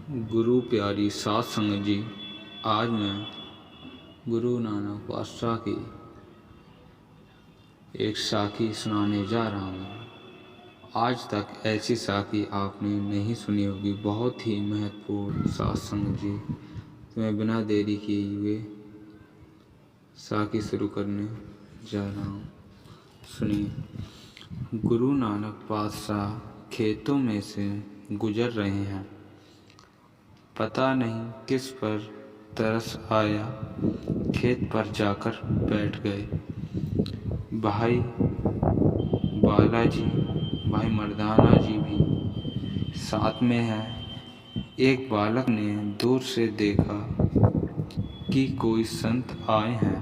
गुरु प्यारी साध संगत जी, आज मैं गुरु नानक पातशाह की एक साखी सुनाने जा रहा हूँ। आज तक ऐसी साखी आपने नहीं सुनी होगी, बहुत ही महत्वपूर्ण साध संगत जी। तो मैं बिना देरी किए हुए साखी शुरू करने जा रहा हूँ। सुनिए। गुरु नानक पातशाह खेतों में से गुजर रहे हैं। पता नहीं किस पर तरस आया, खेत पर जाकर बैठ गए। भाई बालाजी, भाई मर्दाना जी भी साथ में हैं। एक बालक ने दूर से देखा कि कोई संत आए हैं।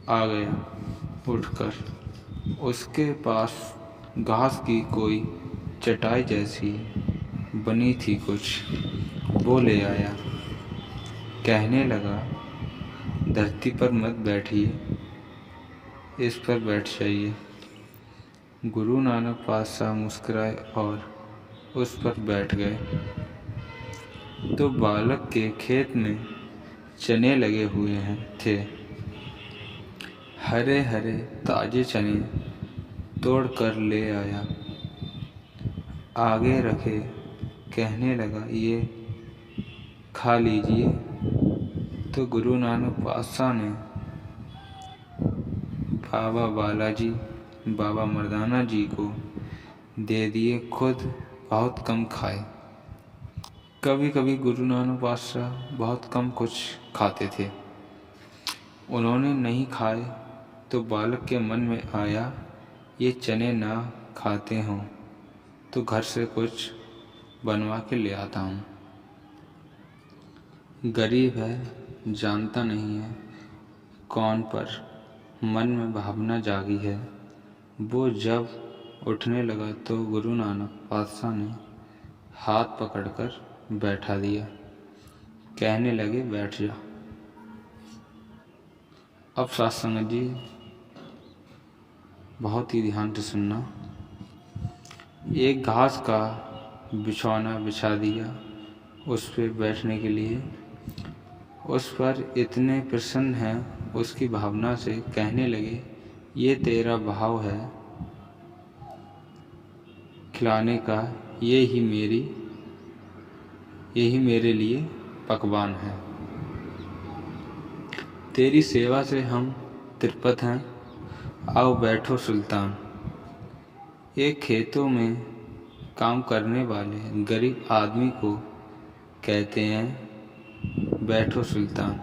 आ गया उठकर। उसके पास घास की कोई चटाई जैसी बनी थी, कुछ वो ले आया। कहने लगा, धरती पर मत बैठिए, इस पर बैठ जाइए। गुरु नानक पातशाह मुस्कुराए और उस पर बैठ गए। तो बालक के खेत में चने लगे हुए थे। हरे हरे ताजे चने तोड़ कर ले आया, आगे रखे। कहने लगा, ये खा लीजिए। तो गुरु नानक पातशाह ने बाबा बालाजी, बाबा मर्दाना जी को दे दिए, खुद बहुत कम खाए। कभी कभी गुरु नानक पातशाह बहुत कम कुछ खाते थे। उन्होंने नहीं खाए तो बालक के मन में आया, ये चने ना खाते हों तो घर से कुछ बनवा के ले आता हूँ। गरीब है, जानता नहीं है कौन, पर मन में भावना जागी है। वो जब उठने लगा तो गुरु नानक पातशाह ने हाथ पकड़कर बैठा दिया। कहने लगे, बैठ जा। अब साध संगत जी बहुत ही ध्यान से सुनना। एक घास का बिछौना बिछा दिया उस पर बैठने के लिए। उस पर इतने प्रसन्न हैं उसकी भावना से, कहने लगे, ये तेरा भाव है खिलाने का, यही मेरे लिए पकवान है। तेरी सेवा से हम तृप्त हैं, आओ बैठो सुल्तान। एक खेतों में काम करने वाले गरीब आदमी को कहते हैं, बैठो सुल्तान।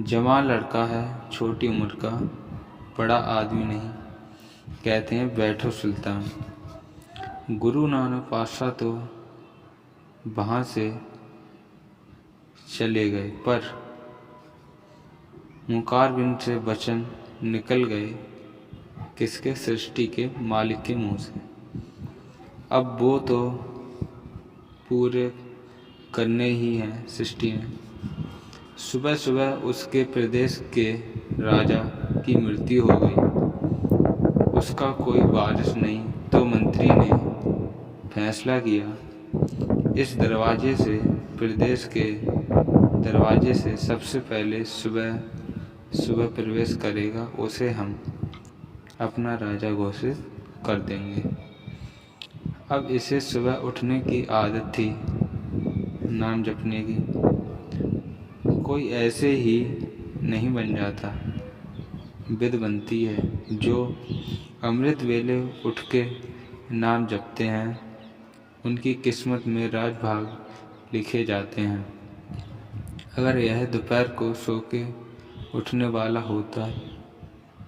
जवान लड़का है, छोटी उम्र का, बड़ा आदमी नहीं, कहते हैं, बैठो सुल्तान। गुरु नानक पातशाह तो वहाँ से चले गए, पर मुखारबिंद से वचन निकल गए, किसके? सृष्टि के मालिक के मुंह से। अब वो तो पूरे करने ही हैं सृष्टि में। सुबह सुबह उसके प्रदेश के राजा की मृत्यु हो गई। उसका कोई वारिस नहीं, तो मंत्री ने फैसला किया, इस दरवाजे से, प्रदेश के दरवाजे से सबसे पहले सुबह प्रवेश करेगा, उसे हम अपना राजा घोषित कर देंगे। अब इसे सुबह उठने की आदत थी, नाम जपने की। कोई ऐसे ही नहीं बन जाता, विध बनती है। जो अमृत वेले उठ के नाम जपते हैं, उनकी किस्मत में राजभाग लिखे जाते हैं। अगर यह दोपहर को सो के उठने वाला होता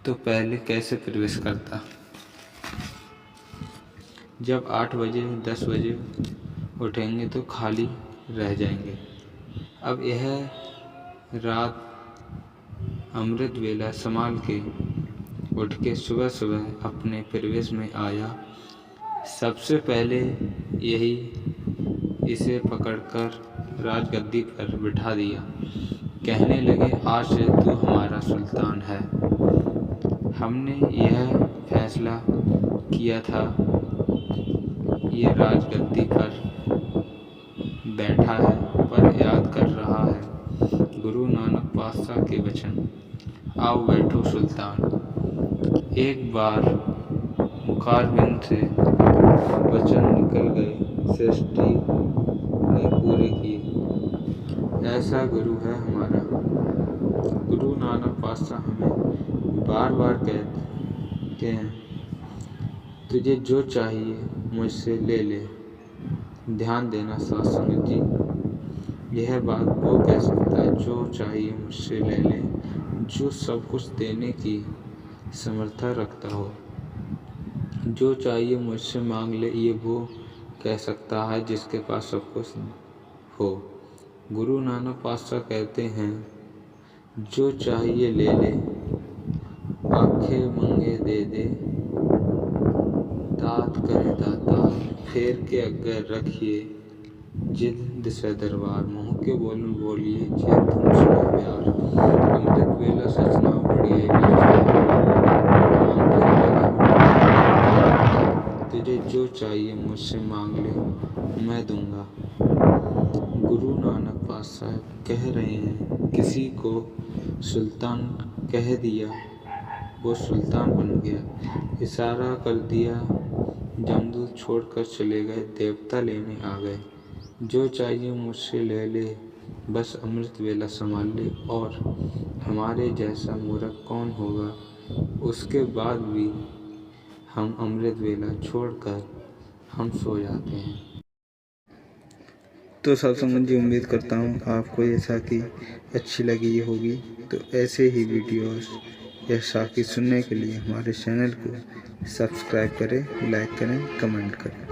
तो पहले कैसे प्रवेश करता? जब 8 बजे 10 बजे उठेंगे तो खाली रह जाएंगे। अब यह रात अमृत वेला संभाल के उठ के सुबह सुबह अपने प्रवेश में आया। सबसे पहले यही इसे पकड़कर राजगद्दी पर बिठा दिया। कहने लगे, आज से तू हमारा सुल्तान है। हमने यह फैसला किया था, ये राजगद्दी पर बैठा है पर याद कर रहा है गुरु नानक पातशाह के वचन। आओ बैठो सुल्तान। एक बार मुखारबिंद से वचन निकल गए, सृष्टि ने पूरे किए। ऐसा गुरु है हमारा। गुरु नानक पातशाह हमें बार बार कहते हैं, तुझे जो चाहिए मुझसे ले ले। ध्यान देना साथ संगत जी, यह बात वो कह सकता है जो चाहिए मुझसे ले ले, जो सब कुछ देने की समर्था रखता हो। जो चाहिए मुझसे मांग ले, ये वो कह सकता है जिसके पास सब कुछ हो। गुरु नानक पातशाह कहते हैं, जो चाहिए ले ले, आंखें मंगे दे दे, दात करे दाता, फेर के अग्गे रखिए जिद से दरबार। मुँह के बोलन बोलिए जे तुम सुनो प्यार। अमृत वेला सचना बढ़िए तुझे जो चाहिए मुझसे मांग ले, मैं दूंगा। गुरु नानक पातशाह कह रहे हैं, किसी को सुल्तान कह दिया, वो सुल्तान बन गया। इशारा कर दिया, जमदूत छोड़कर चले गए, देवता लेने आ गए। जो चाहिए मुझसे ले ले, बस अमृत वेला संभाल ले। और हमारे जैसा मूर्ख कौन होगा, उसके बाद भी हम अमृत वेला छोड़कर हम सो जाते हैं। तो सब संगत जी, उम्मीद करता हूँ आपको ये साखी अच्छी लगी होगी। तो ऐसे ही वीडियोस या साखी सुनने के लिए हमारे चैनल को सब्सक्राइब करें, लाइक करें, कमेंट करें।